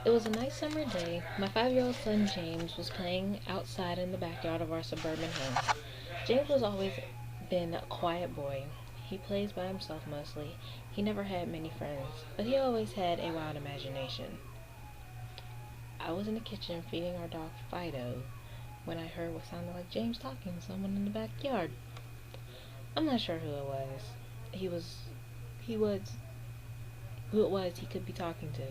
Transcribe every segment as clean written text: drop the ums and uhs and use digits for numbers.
It was a nice summer day. My 5-year-old son James was playing outside in the backyard of our suburban home. James was always been a quiet boy. He plays by himself mostly. He never had many friends, but he always had a wild imagination. I was in the kitchen feeding our dog Fido when I heard what sounded like James talking to someone in the backyard. I'm not sure who it was. He was he was who it was he could be talking to.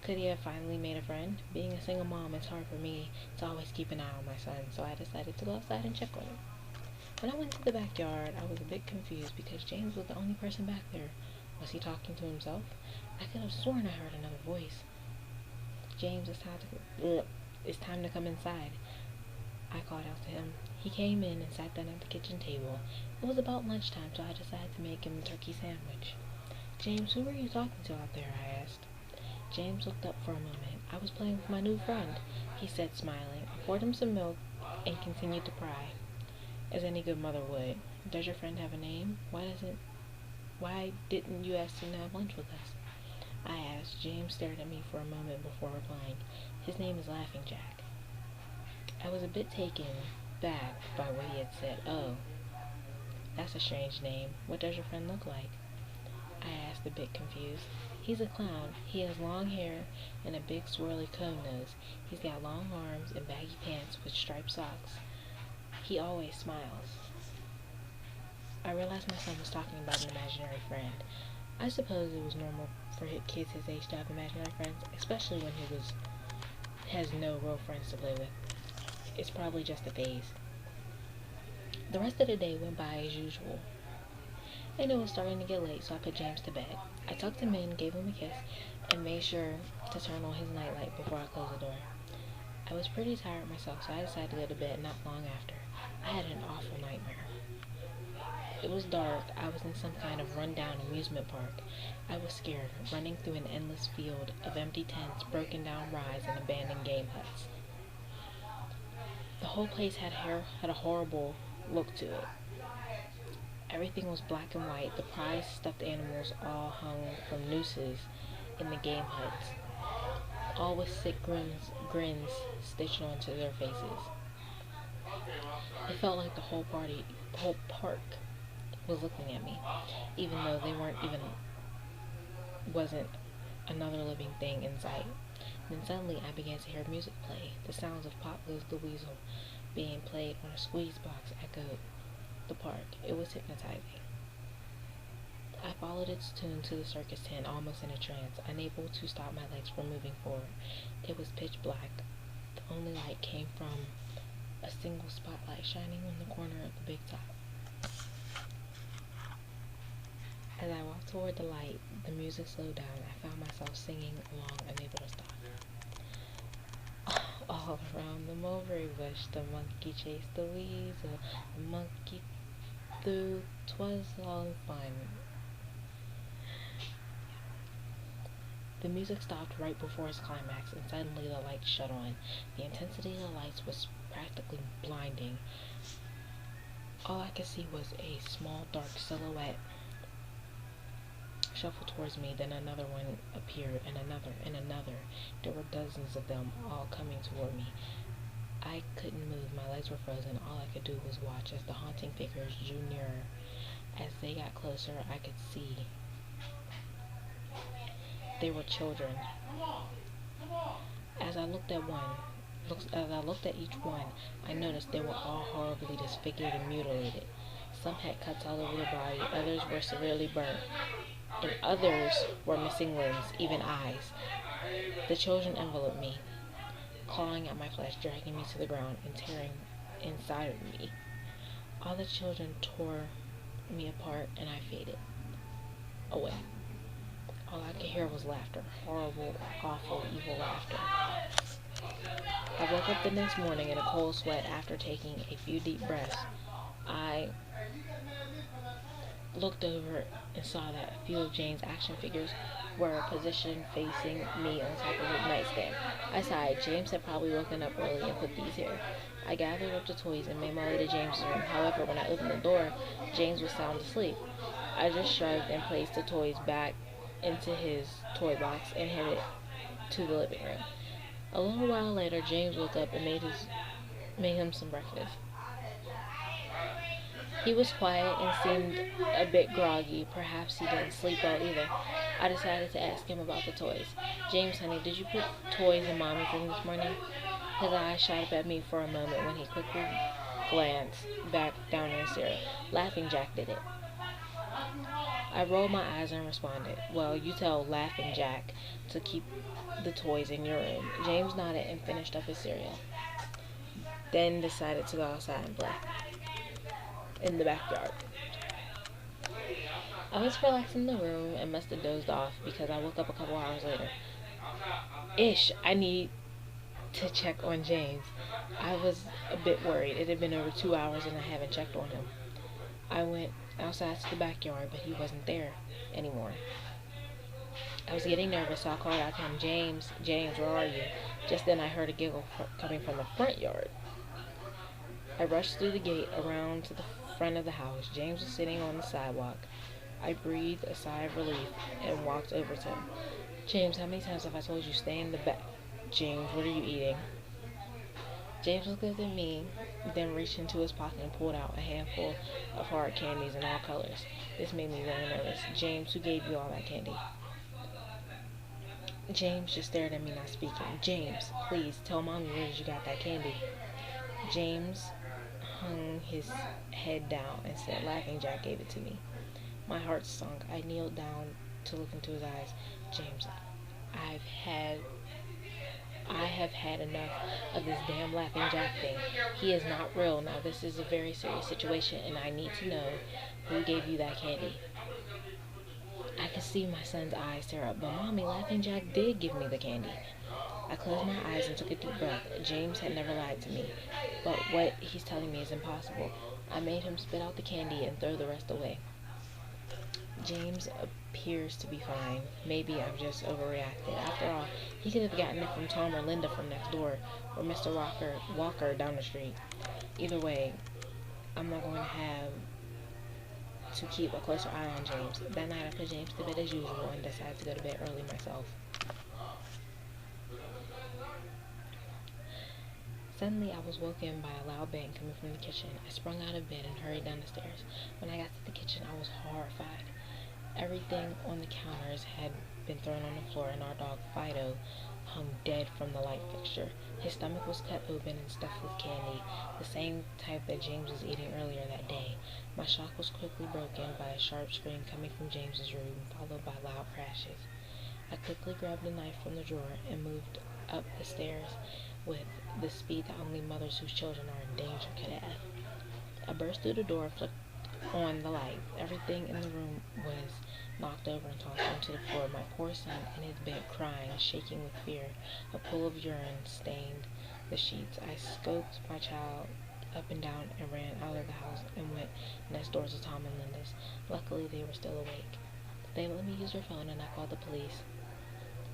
Could he have finally made a friend? Being a single mom, it's hard for me to always keep an eye on my son, so I decided to go outside and check on him. When I went to the backyard, I was a bit confused because James was the only person back there. Was he talking to himself? I could have sworn I heard another voice. James, it's time to come inside. I called out to him. He came in and sat down at the kitchen table. It was about lunchtime, so I decided to make him a turkey sandwich. James, who were you talking to out there? I asked. James looked up for a moment. I was playing with my new friend, he said, smiling. I poured him some milk and continued to pry, as any good mother would. Does your friend have a name? Why didn't you ask him to have lunch with us? I asked. James stared at me for a moment before replying. His name is Laughing Jack. I was a bit taken back by what he had said. Oh, that's a strange name. What does your friend look like? I asked, a bit confused. He's a clown. He has long hair and a big swirly cone nose. He's got long arms and baggy pants with striped socks. He always smiles. I realized my son was talking about an imaginary friend. I suppose it was normal for kids his age to have imaginary friends, especially when has no real friends to play with. It's probably just a phase. The rest of the day went by as usual. I knew it was starting to get late, so I put James to bed. I tucked him in, gave him a kiss, and made sure to turn on his nightlight before I closed the door. I was pretty tired myself, so I decided to go to bed not long after. I had an awful nightmare. It was dark. I was in some kind of run-down amusement park. I was scared, running through an endless field of empty tents, broken down rides, and abandoned game huts. The whole place had a horrible look to it. Everything was black and white. The prized stuffed animals all hung from nooses in the game huts, all with sick grins stitched onto their faces. It felt like the whole park was looking at me, even though wasn't another living thing in sight. Then suddenly I began to hear music play. The sounds of Pop Goes the Weasel being played on a squeeze box echoed the park. It was hypnotizing. I followed its tune to the circus tent, almost in a trance, unable to stop my legs from moving forward. It was pitch black. The only light came from a single spotlight shining on the corner of the big top. As I walked toward the light, the music slowed down. I found myself singing along, unable to stop. All around the mulberry bush, the monkey chased the weasel. The monkey threw, 'twas all fun. The music stopped right before its climax, and suddenly the lights shut on. The intensity of the lights was practically blinding. All I could see was a small dark silhouette shuffled towards me. Then another one appeared, and another, and another. There were dozens of them, all coming toward me. I couldn't move. My legs were frozen. All I could do was watch as the haunting figures drew nearer. As they got closer, I could see they were children. As I looked at each one, I noticed they were all horribly disfigured and mutilated. Some had cuts all over their body, others were severely burnt, and others were missing limbs, even eyes. The children enveloped me, clawing at my flesh, dragging me to the ground, and tearing inside of me. All the children tore me apart, and I faded away. All I could hear was laughter, horrible, awful, evil laughter. I woke up the next morning in a cold sweat after taking a few deep breaths. I looked over and saw that a few of Jane's action figures were positioned facing me on top of the nightstand. I sighed. James had probably woken up early and put these here. I gathered up the toys and made my way to James' room. However, when I opened the door, James was sound asleep. I just shrugged and placed the toys back into his toy box and headed to the living room. A little while later, James woke up and made him some breakfast. He was quiet and seemed a bit groggy. Perhaps he didn't sleep well either. I decided to ask him about the toys. James, honey, did you put toys in Mommy's room this morning? His eyes shot up at me for a moment when he quickly glanced back down at his cereal. Laughing Jack did it. I rolled my eyes and responded, well, you tell Laughing Jack to keep the toys in your room. James nodded and finished up his cereal, then decided to go outside and play in the backyard. I was relaxed in the room and must have dozed off because I woke up a couple hours later. I need to check on James. I was a bit worried. It had been over 2 hours and I haven't checked on him. I went outside to the backyard, but he wasn't there anymore. I was getting nervous, so I called out to him, James, where are you? Just then I heard a giggle coming from the front yard. I rushed through the gate around to the front of the house. James was sitting on the sidewalk. I breathed a sigh of relief and walked over to him. James, how many times have I told you stay in the back? James, what are you eating? James looked at me, then reached into his pocket and pulled out a handful of hard candies in all colors. This made me very nervous. James, who gave you all that candy? James just stared at me, not speaking. James, please, tell Mommy where you got that candy. James hung his head down and said, Laughing Jack gave it to me. My heart sunk. I kneeled down to look into his eyes. James, I have had enough of this damn Laughing Jack thing. He is not real. Now, this is a very serious situation, and I need to know who gave you that candy. I could see my son's eyes tear up, but Mommy, Laughing Jack did give me the candy. I closed my eyes and took a deep breath. James had never lied to me, but what he's telling me is impossible. I made him spit out the candy and throw the rest away. James appears to be fine. Maybe I've just overreacted. After all, he could have gotten it from Tom or Linda from next door, or Mr. Walker down the street. Either way, I'm not going to have to keep a closer eye on James. That night I put James to bed as usual and decided to go to bed early myself. Suddenly I was woken by a loud bang coming from the kitchen. I sprung out of bed and hurried down the stairs. When I got to the kitchen, I was horrified. Everything on the counters had been thrown on the floor, and our dog Fido hung dead from the light fixture. His stomach was cut open and stuffed with candy, the same type that James was eating earlier that day. My shock was quickly broken by a sharp scream coming from James's room, followed by loud crashes. I quickly grabbed a knife from the drawer and moved up the stairs with the speed that only mothers whose children are in danger could have. I burst through the door, flicked on the light. Everything in the room was knocked over and tossed onto the floor. My poor son in his bed, crying, shaking with fear. A pool of urine stained the sheets. I scoped my child up and down and ran out of the house and went next door to Tom and Linda's. Luckily, they were still awake. They let me use their phone and I called the police.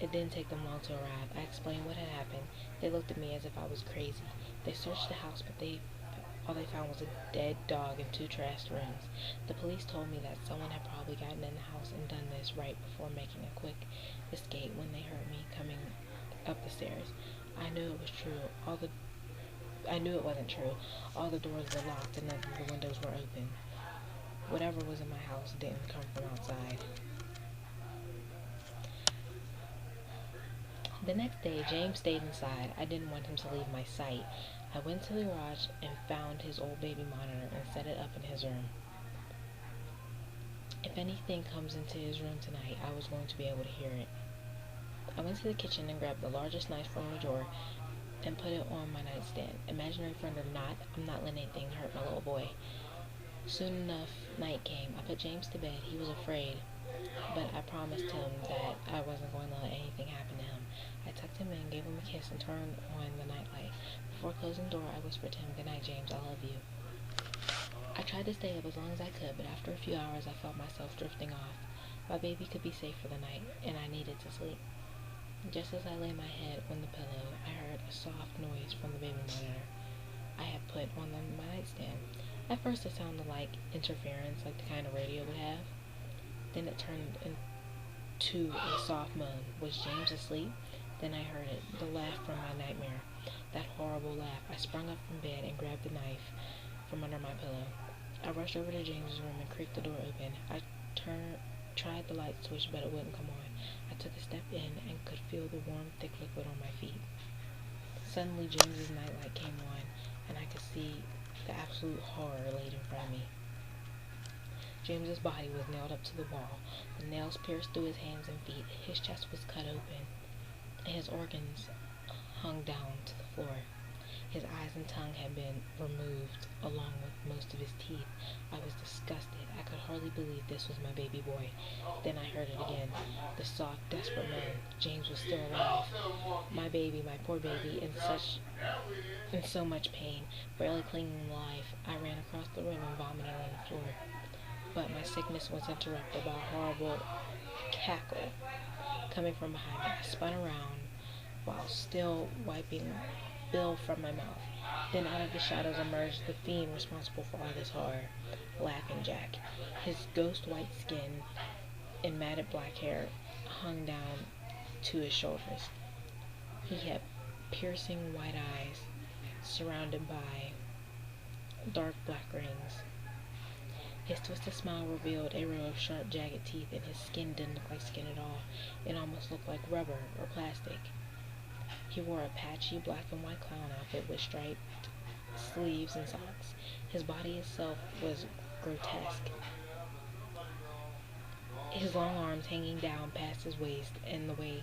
It didn't take them long to arrive. I explained what had happened. They looked at me as if I was crazy. They searched the house, but all they found was a dead dog and 2 trashed rooms. The police told me that someone had probably gotten in the house and done this right before making a quick escape when they heard me coming up the stairs. I knew it was true. I knew it wasn't true. All the doors were locked and none of the windows were open. Whatever was in my house didn't come from outside. The next day, James stayed inside. I didn't want him to leave my sight. I went to the garage and found his old baby monitor and set it up in his room. If anything comes into his room tonight, I was going to be able to hear it. I went to the kitchen and grabbed the largest knife from the drawer and put it on my nightstand. Imaginary friend or not, I'm not letting anything hurt my little boy. Soon enough, night came. I put James to bed. He was afraid, but I promised him that I wasn't going to let anything happen to him. I tucked him in, gave him a kiss, and turned on the nightlight. Before closing the door, I whispered to him, "Good night, James, I love you." I tried to stay up as long as I could, but after a few hours, I felt myself drifting off. My baby could be safe for the night, and I needed to sleep. Just as I lay my head on the pillow, I heard a soft noise from the baby monitor I had put on my nightstand. At first, it sounded like interference, like the kind of radio would have. Then it turned into a soft moan. Was James asleep? Then I heard it, the laugh from my nightmare. That horrible laugh. I sprung up from bed and grabbed the knife from under my pillow. I rushed over to James's room and creaked the door open. I tried the light switch, but it wouldn't come on. I took a step in and could feel the warm, thick liquid on my feet. Suddenly, James's nightlight came on, and I could see the absolute horror laid in front of me. James's body was nailed up to the wall. The nails pierced through his hands and feet. His chest was cut open, and his organs hung down to the floor. His eyes and tongue had been removed, along with most of his teeth. I was disgusted. I could hardly believe this was my baby boy. Then I heard it again. The soft, desperate moan. James was still alive. My baby, my poor baby, in so much pain, barely clinging to life. I ran across the room and vomited on the floor. But my sickness was interrupted by a horrible cackle coming from behind me. I spun around while still wiping Bill from my mouth. Then out of the shadows emerged the fiend responsible for all this horror, Laughing Jack. His ghost white skin and matted black hair hung down to his shoulders. He had piercing white eyes surrounded by dark black rings. His twisted smile revealed a row of sharp, jagged teeth, and his skin didn't look like skin at all. It almost looked like rubber or plastic. He wore a patchy black and white clown outfit with striped sleeves and socks. His body itself was grotesque. His long arms hanging down past his waist, and the way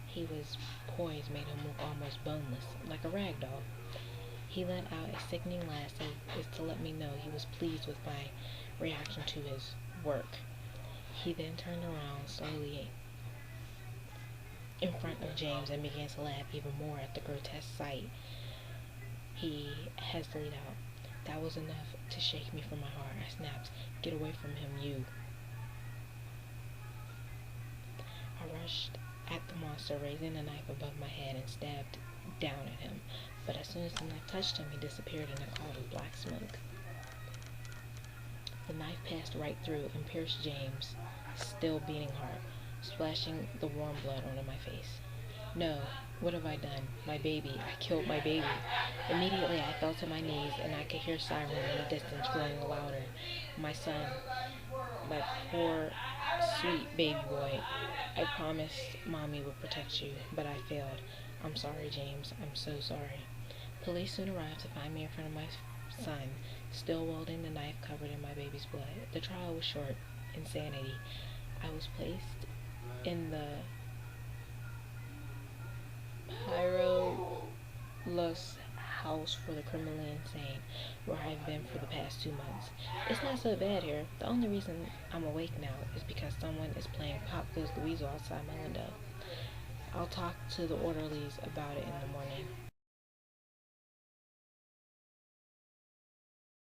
he was poised made him look almost boneless, like a rag doll. He let out a sickening laugh as to let me know he was pleased with my reaction to his work. He then turned around slowly in front of James and began to laugh even more at the grotesque sight. He hesitated out. That was enough to shake me from my heart. I snapped, "Get away from him, you." I rushed at the monster, raising the knife above my head and stabbed down at him. But as soon as the knife touched him, he disappeared in a cloud of black smoke. The knife passed right through and pierced James' still beating heart, splashing the warm blood onto my face. No, what have I done? My baby. I killed my baby. Immediately I fell to my knees, and I could hear sirens in the distance growing louder. My son, my poor, sweet baby boy. I promised Mommy would protect you, but I failed. I'm sorry, James. I'm so sorry. Police soon arrived to find me in front of my son, still wielding the knife covered in my baby's blood. The trial was short. Insanity. I was placed in the Los house for the criminally insane, where I've been for the past 2 months. It's not so bad here. The only reason I'm awake now is because someone is playing Pop Goes the Weasel outside my window. I'll talk to the orderlies about it in the morning.